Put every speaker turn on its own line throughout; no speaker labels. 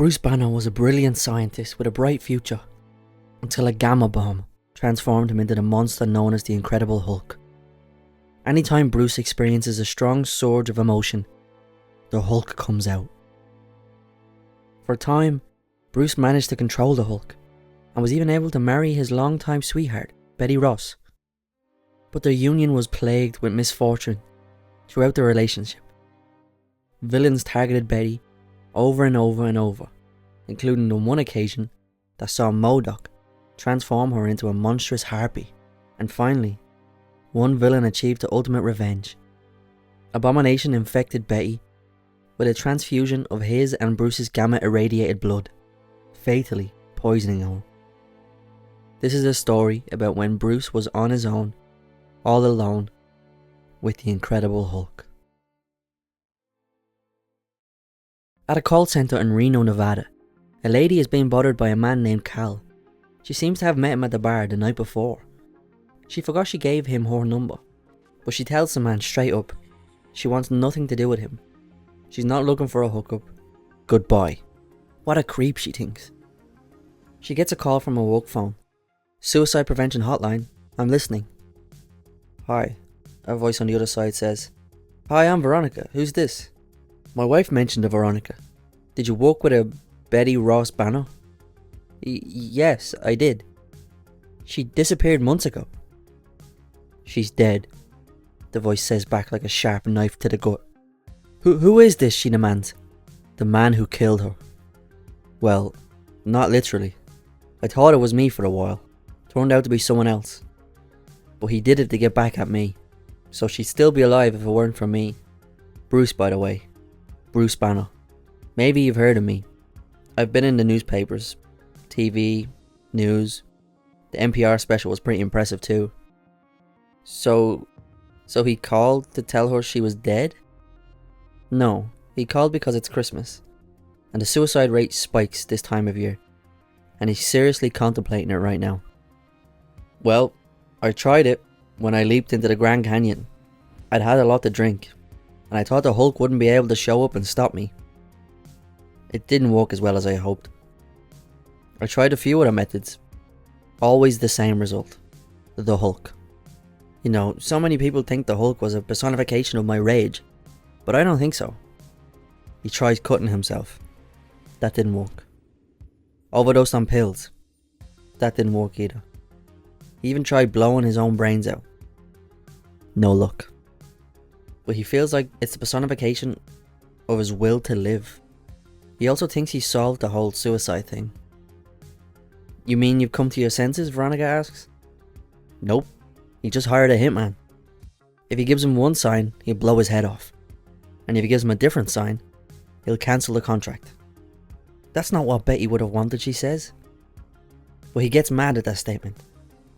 Bruce Banner was a brilliant scientist with a bright future, until a gamma bomb transformed him into the monster known as the Incredible Hulk. Anytime Bruce experiences a strong surge of emotion, the Hulk comes out. For a time, Bruce managed to control the Hulk, and was even able to marry his longtime sweetheart, Betty Ross. But their union was plagued with misfortune throughout the relationship. Villains targeted Betty over and over and over, including on one occasion that saw MODOK transform her into a monstrous harpy, and finally, one villain achieved the ultimate revenge. Abomination infected Betty with a transfusion of his and Bruce's gamma-irradiated blood, fatally poisoning her. This is a story about when Bruce was on his own, all alone, with the Incredible Hulk. At a call centre in Reno, Nevada, a lady is being bothered by a man named Cal. She seems to have met him at the bar the night before. She forgot she gave him her number, but she tells the man straight up she wants nothing to do with him. She's not looking for a hookup. Goodbye. What a creep, she thinks. She gets a call from her work phone. Suicide prevention hotline. I'm listening. Hi. A voice on the other side says, Hi, I'm Veronica. Who's this? My wife mentioned a Veronica. Did you work with a Betty Ross Banner? Yes, I did. She disappeared months ago. She's dead, the voice says back like a sharp knife to the gut. Who is this, she demands. The man who killed her. Well, not literally. I thought it was me for a while. Turned out to be someone else. But he did it to get back at me. So she'd still be alive if it weren't for me. Bruce, by the way. Bruce Banner. Maybe you've heard of me. I've been in the newspapers, TV, news. The NPR special was pretty impressive too. So he called to tell her she was dead? No, he called because it's Christmas, and the suicide rate spikes this time of year, and he's seriously contemplating it right now. Well, I tried it when I leaped into the Grand Canyon. I'd had a lot to drink, and I thought the Hulk wouldn't be able to show up and stop me. It didn't work as well as I hoped. I tried a few other methods. Always the same result. The Hulk. You know, so many people think the Hulk was a personification of my rage, but I don't think so. He tried cutting himself. That didn't work. Overdosed on pills. That didn't work either. He even tried blowing his own brains out. No luck. But he feels like it's the personification of his will to live. He also thinks he solved the whole suicide thing. You mean you've come to your senses? Veronica asks. Nope. He just hired a hitman. If he gives him one sign, he'll blow his head off. And if he gives him a different sign, he'll cancel the contract. That's not what Betty would have wanted, she says. But he gets mad at that statement.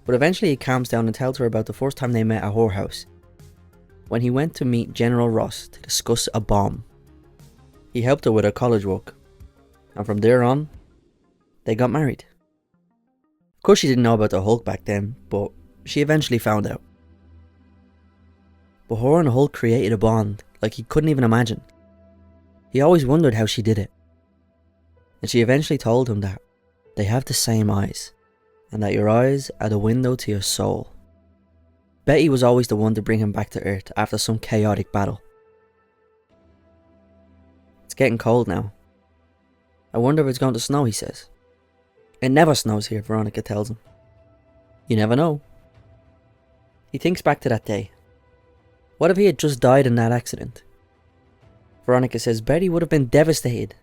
But eventually he calms down and tells her about the first time they met at her house, when he went to meet General Ross to discuss a bomb. He helped her with her college work, and from there on, they got married. Of course she didn't know about the Hulk back then, but she eventually found out. But her and the Hulk created a bond like he couldn't even imagine. He always wondered how she did it. And she eventually told him that they have the same eyes, and that your eyes are the window to your soul. Betty was always the one to bring him back to Earth after some chaotic battle. It's getting cold now. I wonder if it's going to snow, he says. It never snows here, Veronica tells him. You never know. He thinks back to that day. What if he had just died in that accident? Veronica says Betty would have been devastated,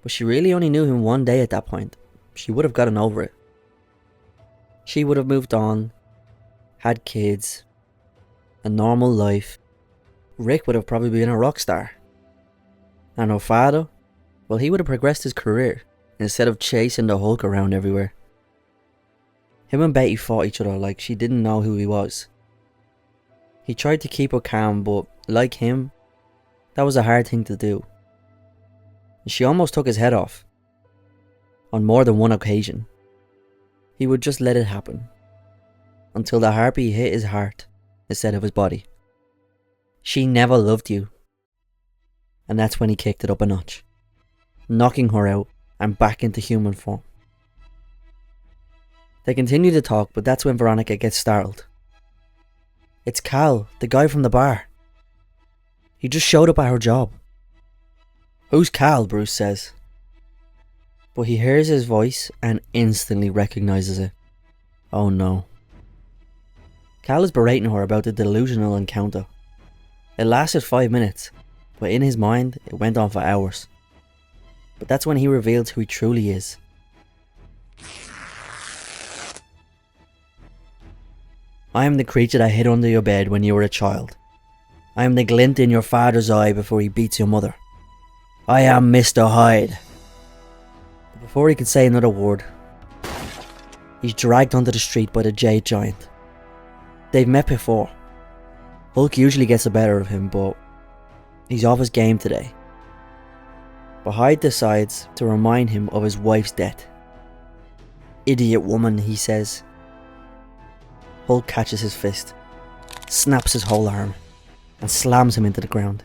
but she really only knew him one day at that point. She would have gotten over it. She would have moved on, had kids, a normal life. Rick would have probably been a rock star. And her father, well, he would have progressed his career instead of chasing the Hulk around everywhere. Him and Betty fought each other like she didn't know who he was. He tried to keep her calm, but like him, that was a hard thing to do. And she almost took his head off. On more than one occasion. He would just let it happen, until the harpy hit his heart instead of his body. She never loved you. And that's when he kicked it up a notch, knocking her out and back into human form. They continue to talk, but that's when Veronica gets startled. It's Cal, the guy from the bar. He just showed up at her job. Who's Cal? Bruce says. But he hears his voice and instantly recognises it. Oh no. Cal is berating her about the delusional encounter. It lasted 5 minutes, but in his mind it went on for hours. But that's when he reveals who he truly is. I am the creature that hid under your bed when you were a child. I am the glint in your father's eye before he beats your mother. I am Mr. Hyde. But before he can say another word, he's dragged onto the street by the Jade Giant. They've met before. Hulk usually gets the better of him, but he's off his game today. But Hyde decides to remind him of his wife's death. Idiot woman, he says. Hulk catches his fist, snaps his whole arm, and slams him into the ground.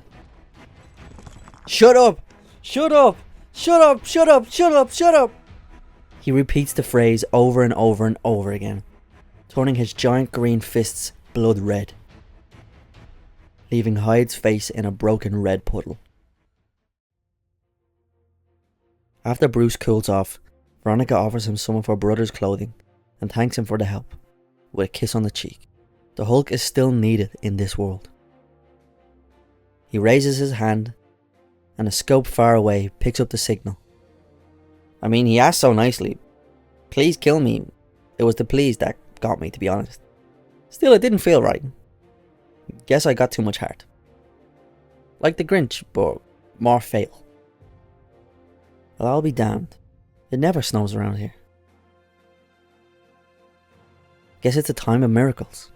Shut up! Shut up! Shut up! Shut up! Shut up! Shut up! He repeats the phrase over and over and over again, turning his giant green fists blood red, leaving Hyde's face in a broken red puddle. After Bruce cools off, Veronica offers him some of her brother's clothing and thanks him for the help, with a kiss on the cheek. The Hulk is still needed in this world. He raises his hand, and a scope far away picks up the signal. I mean, he asked so nicely, please kill me. It was the please that got me, to be honest. Still, it didn't feel right. Guess I got too much heart. Like the Grinch, but more fatal. Well, I'll be damned. It never snows around here. Guess it's a time of miracles.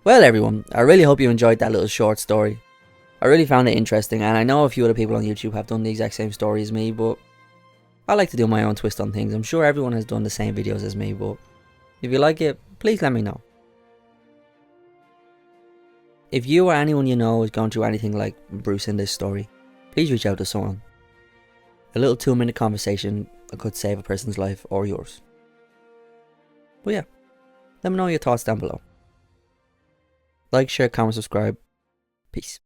Well everyone, I really hope you enjoyed that little short story. I really found it interesting, and I know a few other people on YouTube have done the exact same story as me, but I like to do my own twist on things. I'm sure everyone has done the same videos as me, but if you like it, please let me know. If you or anyone you know is going through anything like Bruce in this story, please reach out to someone. A little 2-minute conversation could save a person's life or yours. But yeah, let me know your thoughts down below. Like, share, comment, subscribe. Peace.